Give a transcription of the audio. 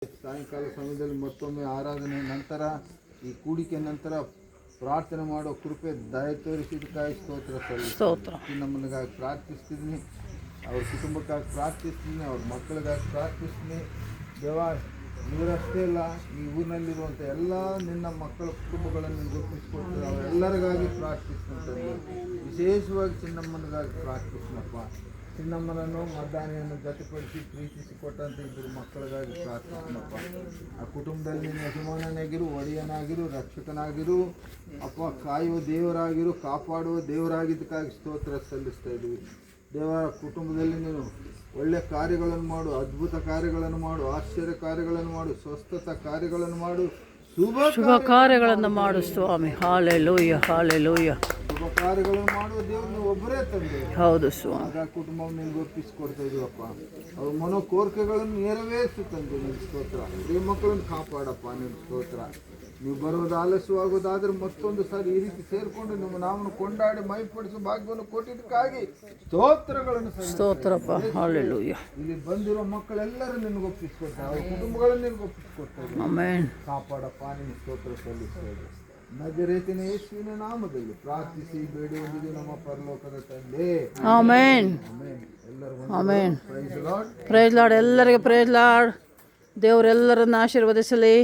ಸಾಯಂಕಾಲ ಸಮಯದಲ್ಲಿ ಮತ್ತೊಮ್ಮೆ ಆರಾಧನೆ ನಂತರ ಈ ಕೂಡಿಕೆ ನಂತರ ಪ್ರಾರ್ಥನೆ ಮಾಡೋ ಕೃಪೆ ದಯ ತೋರಿಸಿದಕ್ಕಾಗಿ ಸ್ತೋತ್ರ ನಮ್ಮನಿಗಾಗಿ ಪ್ರಾರ್ಥಿಸ್ತಿದ್ದೀನಿ, ಅವ್ರ ಕುಟುಂಬಕ್ಕಾಗಿ ಪ್ರಾರ್ಥಿಸ್ತೀನಿ, ಅವ್ರ ಮಕ್ಕಳಿಗಾಗಿ ಪ್ರಾರ್ಥಿಸ್ತೀನಿ. ದೇವ, ಇವರಷ್ಟೇ ಇಲ್ಲ, ಈ ಊರಿನಲ್ಲಿರುವಂಥ ಎಲ್ಲ ನಿನ್ನ ಮಕ್ಕಳ ಕುಟುಂಬಗಳನ್ನು ಗೊತ್ತಿಸ್ಕೊಡ್ತಾರೆ, ಅವರೆಲ್ಲರಿಗಾಗಿ ಪ್ರಾರ್ಥಿಸ್ತೀನಿ. ವಿಶೇಷವಾಗಿ ಚಿನ್ನಮ್ಮನಿಗಾಗಿ ಪ್ರಾರ್ಥಿಸ್ತೀನಪ್ಪ. ಚಿನ್ನಮ್ಮನನ್ನು ಮದ್ದಾನೆಯನ್ನು ಜೊತೆಪಡಿಸಿ ಪ್ರೀತಿಸಿ ಕೊಟ್ಟಂಥ ಇಬ್ಬರು ಮಕ್ಕಳಿಗಾಗಿ ಪ್ರಾರ್ಥಿಸ್ತೀನಪ್ಪ. ಆ ಕುಟುಂಬದಲ್ಲಿ ನಿನ್ನ ಯಜಮಾನನಾಗಿರು, ಒಡೆಯನಾಗಿರು, ರಕ್ಷಕನಾಗಿರು ಅಪ್ಪ, ಕಾಯುವ ದೇವರಾಗಿರು, ಕಾಪಾಡುವ ದೇವರಾಗಿದ್ದಕ್ಕಾಗಿ ಸ್ತೋತ್ರ ಸಲ್ಲಿಸ್ತಾ ಇದ್ದೀವಿ. ದೇವರ ಕುಟುಂಬದಲ್ಲಿ ನೀನು ಒಳ್ಳೆಯ ಕಾರ್ಯಗಳನ್ನು ಮಾಡು, ಅದ್ಭುತ ಕಾರ್ಯಗಳನ್ನು ಮಾಡು, ಆಶ್ಚರ್ಯ ಕಾರ್ಯಗಳನ್ನು ಮಾಡು, ಸ್ವಸ್ಥತಾ ಕಾರ್ಯಗಳನ್ನು ಮಾಡು, ಶುಭ ಕಾರ್ಯಗಳನ್ನು ಮಾಡು ಸ್ವಾಮಿ. Hallelujah, hallelujah. ಶುಭ ಕಾರ್ಯಗಳನ್ನು ಮಾಡುವ ದೇವರು ನೀವು ಒಬ್ಬರೇ ತಂದೆ. ಹೌದು ಸ್ವಾಮಿ. ಆಗ ಕುಟುಂಬವನ್ನು ನಿಮ್ಗೆ ಒಪ್ಪಿಸಿಕೊಡ್ತಾ ಇದೀವಪ್ಪ. ಅವ್ರ ಮನೋ ಕೋರಿಕೆಗಳನ್ನು ನೆರವೇರಿಸು ತಂದೆ. ನಿಮ್ಮ ಸ್ತೋತ್ರ. ಈ ಮಕ್ಕಳನ್ನು ಕಾಪಾಡಪ್ಪ. ನಿಮ್ಮ ಸ್ತೋತ್ರ. ನೀವು ಬರೋದು ಆಲಸ್ಯವಾಗೋದಾದ್ರೆ ಮತ್ತೊಂದು ಸಾರಿ ಈ ರೀತಿ ಸೇರಿಕೊಂಡು ನಿಮ್ಮ ನಾಮನ್ನು ಕೊಂಡಾಡಿ ಮೈಪಡಿಸೋ ಭಾಗ್ಯವನ್ನು ಕೊಟ್ಟಿದ್ದಕ್ಕಾಗಿ ಸ್ತೋತ್ರಗಳನ್ನು ಸ್ತೋತ್ರಪ್ಪ. ಹಾಲೆಲೂಯ. ಇಲ್ಲಿ ಬಂದಿರೋ ಮಕ್ಕಳೆಲ್ಲರೂ ನಿನಗೆ ಒಪ್ಪಿಸ್ಕೊಡ್ತಾರೆ, ಅವ್ರ ಕುಟುಂಬಗಳನ್ನು ನಿನಗೆ ಒಪ್ಪಿಸ್ಕೊಡ್ತಾರೆ. ಆಮೆನ್. ಕಾಪಾಡಪ್ಪ. ನಿಮ್ಮ ಸ್ತೋತ್ರ ಸಲ್ಲಿಸ್ತೇವೆ. ನಜರೇತಿನ ಯೇಸುವಿನ ನಾಮದಲ್ಲಿ ಪ್ರಾರ್ಥಿಸಿ ಬೇಡುವುದಿದೆ ನಮ್ಮ ಪರಲೋಕದ ತಂದೆ. Amen. Amen. Praise lord. Praise lord. ಎಲ್ಲರಿಗೆ ಪ್ರೈಸ್ ಲಾರ್ಡ್. ದೇವರೆಲ್ಲರನ್ನು ಆಶೀರ್ವದಿಸಲಿ.